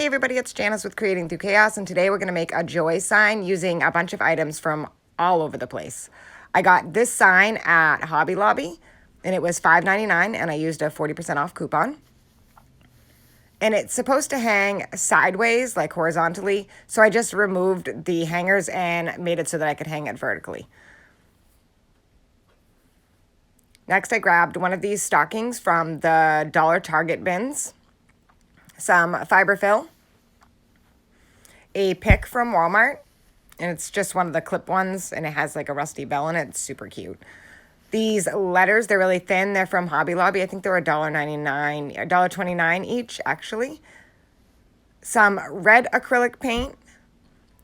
Hey everybody, it's Janice with Creating Through Chaos, and today we're going to make a joy sign using a bunch of items from all over the place. I got this sign at Hobby Lobby, and it was $5.99, and I used a 40% off coupon. And it's supposed to hang sideways, like horizontally, so I just removed the hangers and made it so that I could hang it vertically. Next, I grabbed one of these stockings from the Dollar Target bins, some fiberfill, a pick from Walmart, and it's just one of the clip ones, and it has like a rusty bell in it. It's super cute. These letters, they're really thin. They're from Hobby Lobby. I think they were $1.99, $1.29 each, actually. Some red acrylic paint,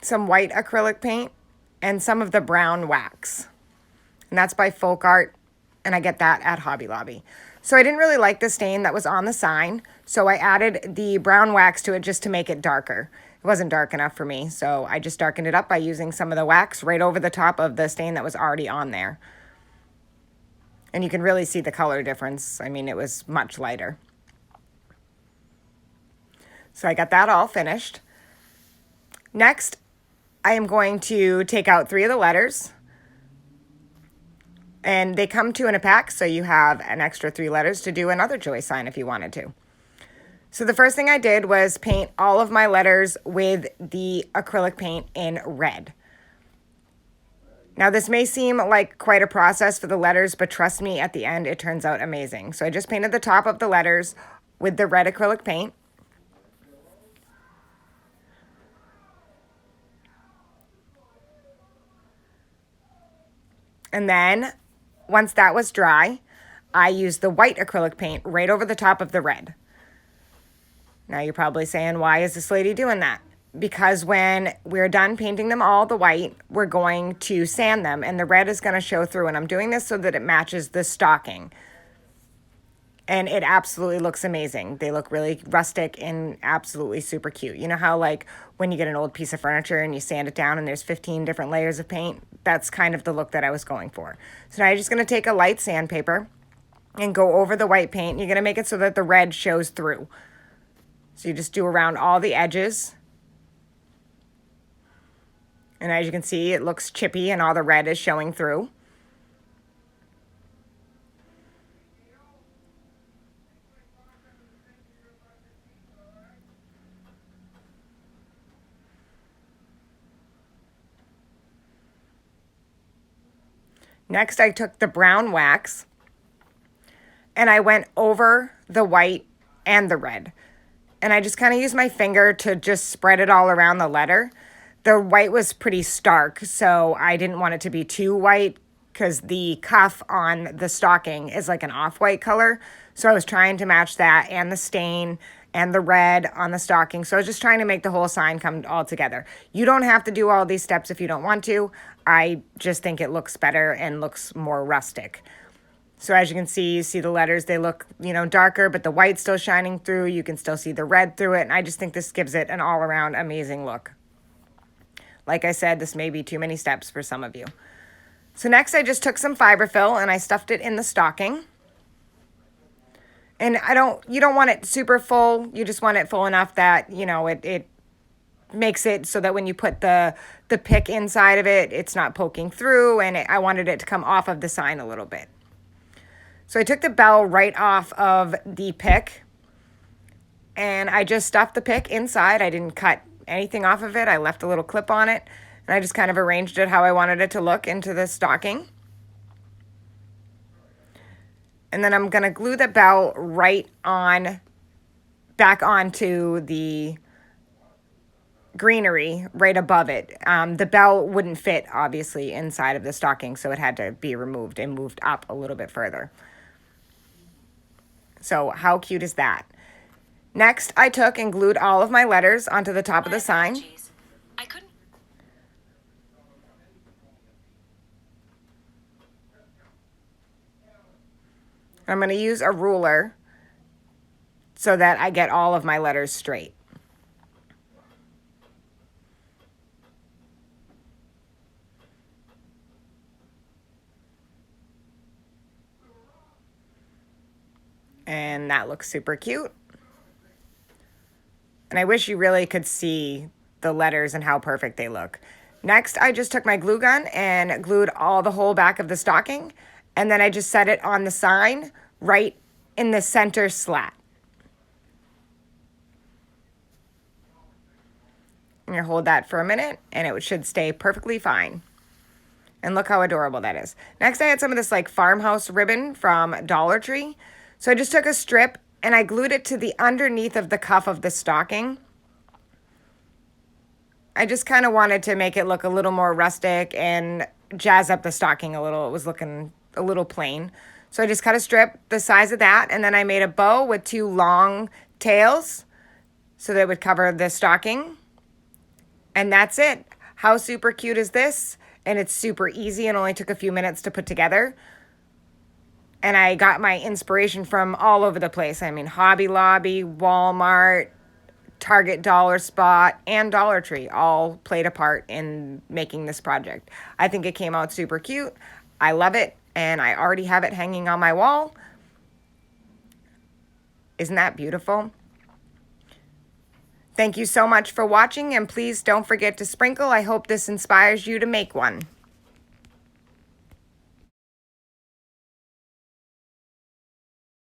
some white acrylic paint, and some of the brown wax. And that's by Folk Art, and I get that at Hobby Lobby. So I didn't really like the stain that was on the sign, so I added the brown wax to it just to make it darker. It wasn't dark enough for me, so I just darkened it up by using some of the wax right over the top of the stain that was already on there. And you can really see the color difference. I mean, it was much lighter. So I got that all finished. Next, I am going to take out 3 of the letters. And they come 2 in a pack, so you have an extra 3 letters to do another joy sign if you wanted to. So the first thing I did was paint all of my letters with the acrylic paint in red. Now this may seem like quite a process for the letters, but trust me, at the end it turns out amazing. So I just painted the top of the letters with the red acrylic paint. And then once that was dry, I used the white acrylic paint right over the top of the red. Now you're probably saying, why is this lady doing that? Because when we're done painting them all the white, we're going to sand them, and the red is going to show through. And I'm doing this so that it matches the stocking. And it absolutely looks amazing. They look really rustic and absolutely super cute. You know how like when you get an old piece of furniture and you sand it down and there's 15 different layers of paint? That's kind of the look that I was going for. So now you're just going to take a light sandpaper and go over the white paint. You're going to make it so that the red shows through. So you just do around all the edges. And as you can see, it looks chippy and all the red is showing through. Next, I took the brown wax and I went over the white and the red. And I just kind of used my finger to just spread it all around the letter. The white was pretty stark, so I didn't want it to be too white because the cuff on the stocking is like an off-white color. So I was trying to match that and the stain and the red on the stocking. So I was just trying to make the whole sign come all together. You don't have to do all these steps if you don't want to. I just think it looks better and looks more rustic. So as you can see, you see the letters, they look, darker, but the white's still shining through. You can still see the red through it. And I just think this gives it an all-around amazing look. Like I said, this may be too many steps for some of you. So next I just took some fiberfill and I stuffed it in the stocking. And you don't want it super full. You just want it full enough that, it makes it so that when you put the pick inside of it, it's not poking through. And I wanted it to come off of the sign a little bit. So I took the bell right off of the pick and I just stuffed the pick inside. I didn't cut anything off of it. I left a little clip on it and I just kind of arranged it how I wanted it to look into the stocking. And then I'm going to glue the bell back onto the greenery right above it. The bell wouldn't fit obviously inside of the stocking, so it had to be removed and moved up a little bit further. So how cute is that? Next, I took and glued all of my letters onto the top of the sign. I couldn't. I'm going to use a ruler so that I get all of my letters straight. And that looks super cute. And I wish you really could see the letters and how perfect they look. Next, I just took my glue gun and glued all the whole back of the stocking. And then I just set it on the sign right in the center slat. And you hold that for a minute and it should stay perfectly fine. And look how adorable that is. Next, I had some of this like farmhouse ribbon from Dollar Tree. So I just took a strip and I glued it to the underneath of the cuff of the stocking. I just kind of wanted to make it look a little more rustic and jazz up the stocking a little. It was looking a little plain. So I just cut a strip the size of that, and then I made a bow with 2 long tails so that it would cover the stocking. And that's it. How super cute is this? And it's super easy and only took a few minutes to put together. And I got my inspiration from all over the place. I mean, Hobby Lobby, Walmart, Target, Dollar Spot, and Dollar Tree all played a part in making this project. I think it came out super cute. I love it, and I already have it hanging on my wall. Isn't that beautiful? Thank you so much for watching, and please don't forget to sprinkle. I hope this inspires you to make one.